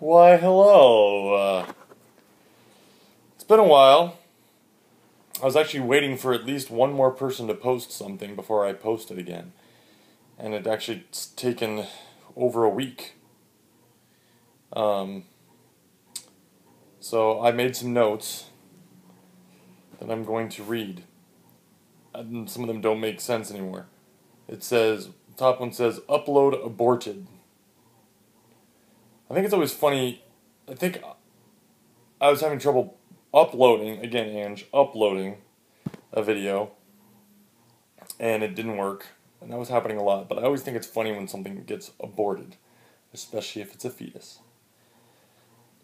Why, hello. It's been a while. I was actually waiting for at least one more person to post something before I post it again. And it actually it's taken over a week. So I made some notes that I'm going to read. And some of them don't make sense anymore. It says, the top one says, upload aborted. I think it's always funny. I think I was having trouble uploading, again, Ange, uploading a video, and it didn't work, and that was happening a lot, but I always think it's funny when something gets aborted, especially if it's a fetus.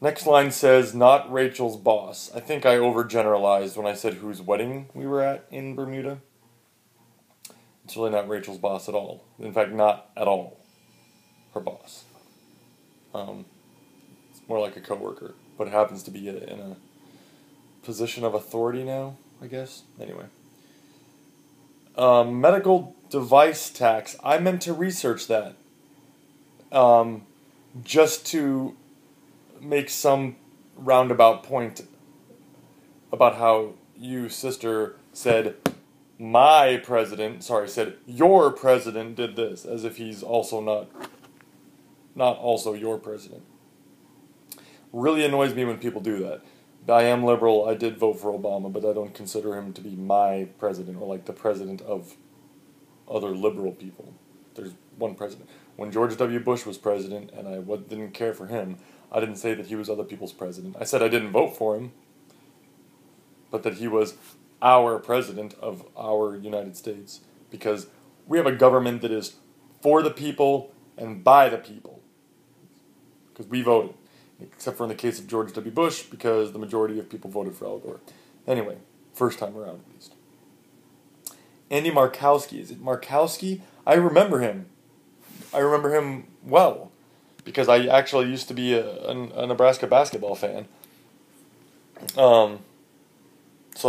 Next line says, not Rachel's boss. I think I overgeneralized when I said whose wedding we were at in Bermuda. It's really not Rachel's boss at all. In fact, not at all her boss. It's more like a coworker, but happens to be in a position of authority now, I guess. Anyway. Medical device tax. I meant to research that. Just to make some roundabout point about how you, sister, said said your president did this, as if he's also not also your president. Really annoys me when people do that. I am liberal, I did vote for Obama, but I don't consider him to be my president, or like the president of other liberal people. There's one president. When George W. Bush was president, and I didn't care for him, I didn't say that he was other people's president. I said I didn't vote for him, but that he was our president of our United States, because we have a government that is for the people and by the people, because we voted. Except for in the case of George W. Bush, because the majority of people voted for Al Gore. Anyway, first time around at least. Andy Markowski. Is it Markowski? I remember him. I remember him well, because I actually used to be a Nebraska basketball fan. So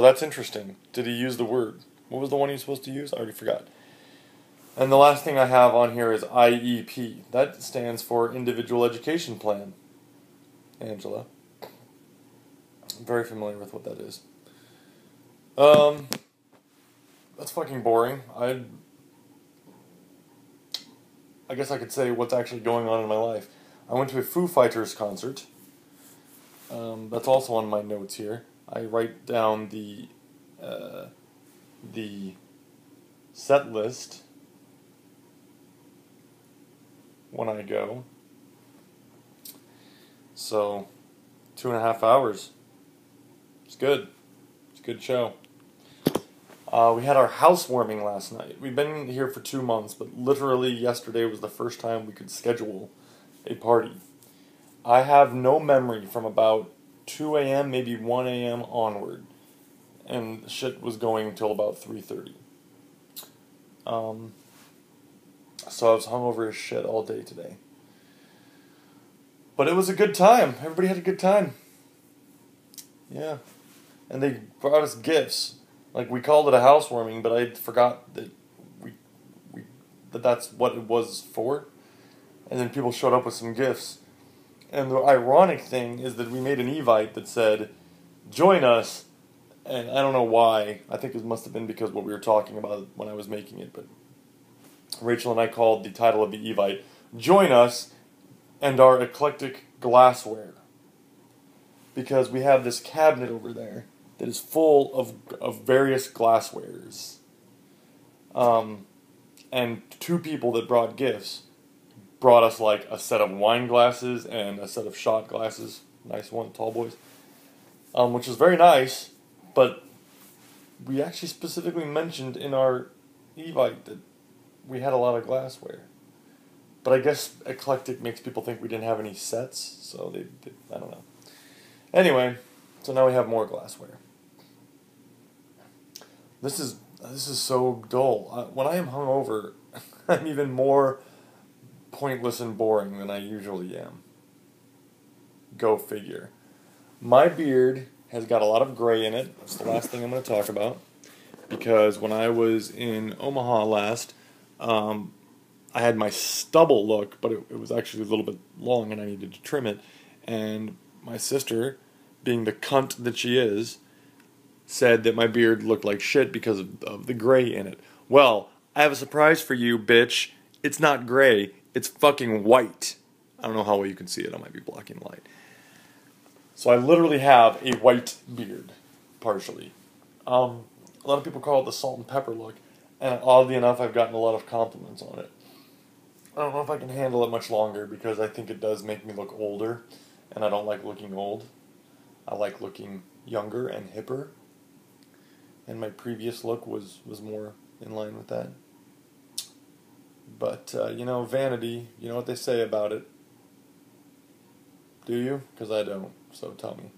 that's interesting. Did he use the word? What was the one he was supposed to use? I already forgot. And the last thing I have on here is IEP. That stands for Individual Education Plan. Angela. I'm very familiar with what that is. That's fucking boring. I guess I could say what's actually going on in my life. I went to a Foo Fighters concert. That's also on my notes here. I write down the set list when I go. So, 2.5 hours. It's good. It's a good show. We had our housewarming last night. We've been here for 2 months, but literally yesterday was the first time we could schedule a party. I have no memory from about 2 a.m., maybe 1 a.m. onward. And shit was going until about 3:30. So I was hungover as shit all day today. But it was a good time. Everybody had a good time. Yeah. And they brought us gifts. Like, we called it a housewarming, but I forgot that that's what it was for. And then people showed up with some gifts. And the ironic thing is that we made an Evite that said, join us. And I don't know why. I think it must have been because what we were talking about when I was making it. But Rachel and I called the title of the Evite, Join Us and Our Eclectic Glassware. Because we have this cabinet over there that is full of various glasswares. And two people that brought gifts brought us like a set of wine glasses and a set of shot glasses. Nice one, tall boys. Which was very nice, but we actually specifically mentioned in our Evite that we had a lot of glassware. But I guess eclectic makes people think we didn't have any sets, so they I don't know. Anyway, so now we have more glassware. This is so dull. When I am hungover, I'm even more pointless and boring than I usually am. Go figure. My beard has got a lot of gray in it. That's the last thing I'm going to talk about. Because when I was in Omaha last, I had my stubble look, but it was actually a little bit long and I needed to trim it. And my sister, being the cunt that she is, said that my beard looked like shit because of the gray in it. Well, I have a surprise for you, bitch. It's not gray. It's fucking white. I don't know how well you can see it. I might be blocking light. So I literally have a white beard, partially. A lot of people call it the salt and pepper look, and oddly enough, I've gotten a lot of compliments on it. I don't know if I can handle it much longer because I think it does make me look older, and I don't like looking old. I like looking younger and hipper, and my previous look was more in line with that. But, vanity, you know what they say about it. Do you? Because I don't, so tell me.